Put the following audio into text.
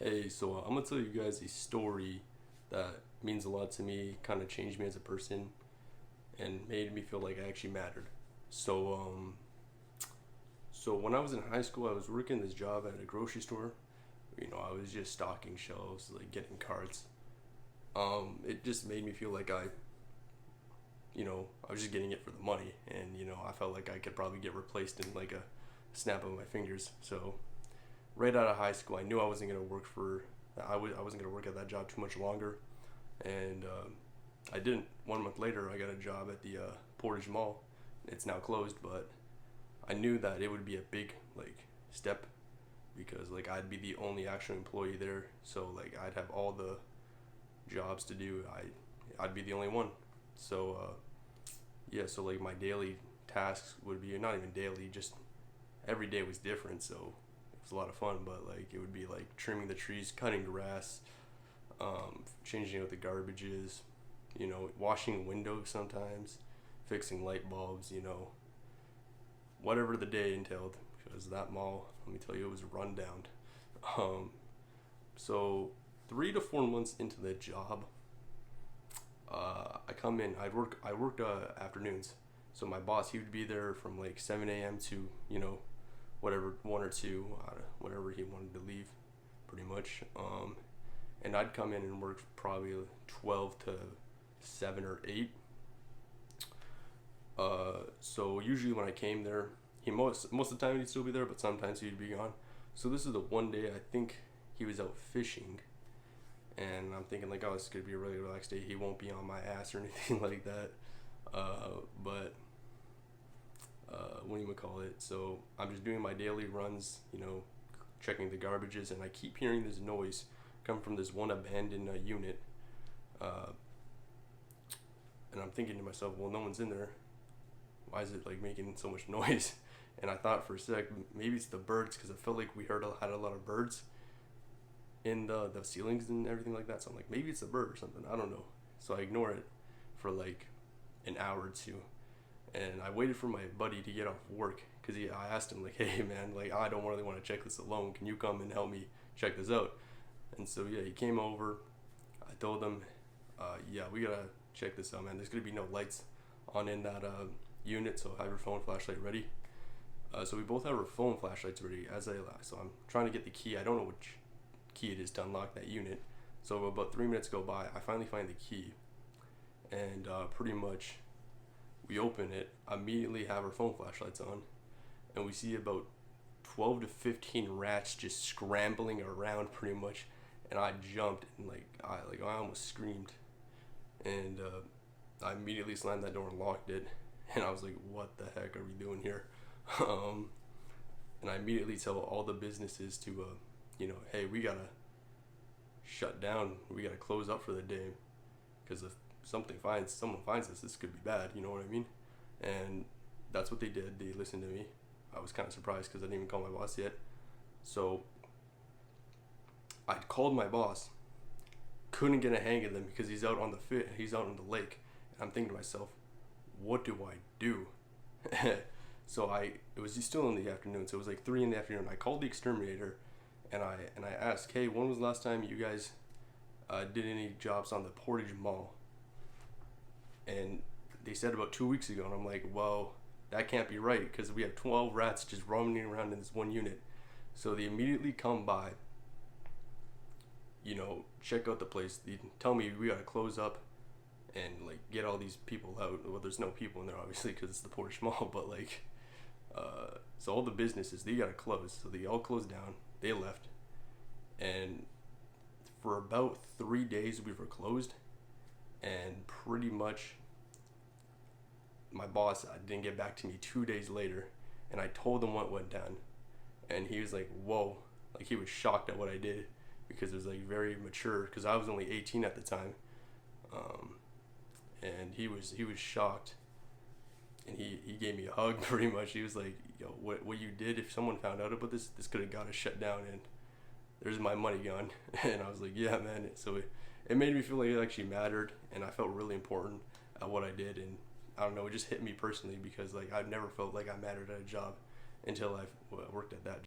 Hey, so I'm gonna tell you guys a story that means a lot to me, kind of changed me as a person, and made me feel like I actually mattered. So, so when I was in high school, I was working this job at a grocery store. I was just stocking shelves, like getting carts. It just made me feel like I was just getting it for the money, and I felt like I could probably get replaced in like a snap of my fingers. So right out of high school, I knew I wasn't gonna work for I wasn't gonna work at that job too much longer, and I didn't. 1 month later, I got a job at the Portage Mall. It's now closed, but I knew that it would be a big like step because like I'd be the only actual employee there, so like I'd have all the jobs to do. I'd be the only one. So yeah, so like my daily tasks would be not even daily, just every day was different. So it was a lot of fun, but like it would be like trimming the trees, cutting grass, changing out the garbages, washing windows sometimes, fixing light bulbs, whatever the day entailed. Because that mall, let me tell you, it was run down. Um, so 3 to 4 months into the job, I come in. I worked afternoons. So my boss, he would be there from like 7 a.m. to whatever 1 or 2, whatever he wanted to leave, pretty much. And I'd come in and work probably 12 to 7 or 8. So usually when I came there, he most of the time he'd still be there, but sometimes he'd be gone. So this is the one day I think he was out fishing, and I'm thinking like, oh, this could be a really relaxed day. He won't be on my ass or anything like that. But what do you call it? So I'm just doing my daily runs, checking the garbages, and I keep hearing this noise come from this one abandoned unit. Uh, and I'm thinking to myself, well, no one's in there. Why is it like making so much noise? And I thought for a sec, maybe it's the birds, because I felt like we had a lot of birds in the ceilings and everything like that. So I'm like, maybe it's a bird or something. I don't know. So I ignore it for like an hour or two, and I waited for my buddy to get off work because I asked him like, hey man, like I don't really want to check this alone. Can you come and help me check this out? And so yeah, he came over. I told him, yeah, we gotta check this out, man. There's gonna be no lights on in that unit, so have your phone flashlight ready. So we both have our phone flashlights ready. So I'm trying to get the key. I don't know which key it is to unlock that unit. So about 3 minutes go by. I finally find the key, and pretty much we open it. Immediately have our phone flashlights on, and we see about 12 to 15 rats just scrambling around, pretty much. And I jumped and I almost screamed, and I immediately slammed that door and locked it. And I was like, what the heck are we doing here? um, and I immediately tell all the businesses to hey, we gotta shut down, we gotta close up for the day, because if someone finds us, this could be bad, you know what I mean? And that's what they did. They listened to me. I was kind of surprised because I didn't even call my boss yet. So I called my boss, couldn't get a hang of him because he's out on the lake. And I'm thinking to myself, what do I do? So it was still in the afternoon, so it was like 3 in the afternoon. I called the exterminator, and I asked, hey, when was the last time you guys did any jobs on the Portage Mall? And they said about 2 weeks ago, and I'm like, well, that can't be right because we have 12 rats just roaming around in this one unit. So they immediately come by, check out the place. They tell me we gotta close up and like get all these people out. Well, there's no people in there obviously because it's the Portage Mall, but like, so all the businesses, they gotta close. So they all closed down. They left, and for about 3 days we were closed, and pretty much my boss didn't get back to me 2 days later, and I told him what went down, and he was like, whoa, like he was shocked at what I did because it was like very mature because I was only 18 at the time. And he was shocked, and he gave me a hug pretty much. He was like, yo, what you did, if someone found out about this could have got us shut down, and there's my money gone. And I was like, yeah man. So it made me feel like it actually mattered, and I felt really important at what I did. And I don't know, it just hit me personally because like I've never felt like I mattered at a job until I worked at that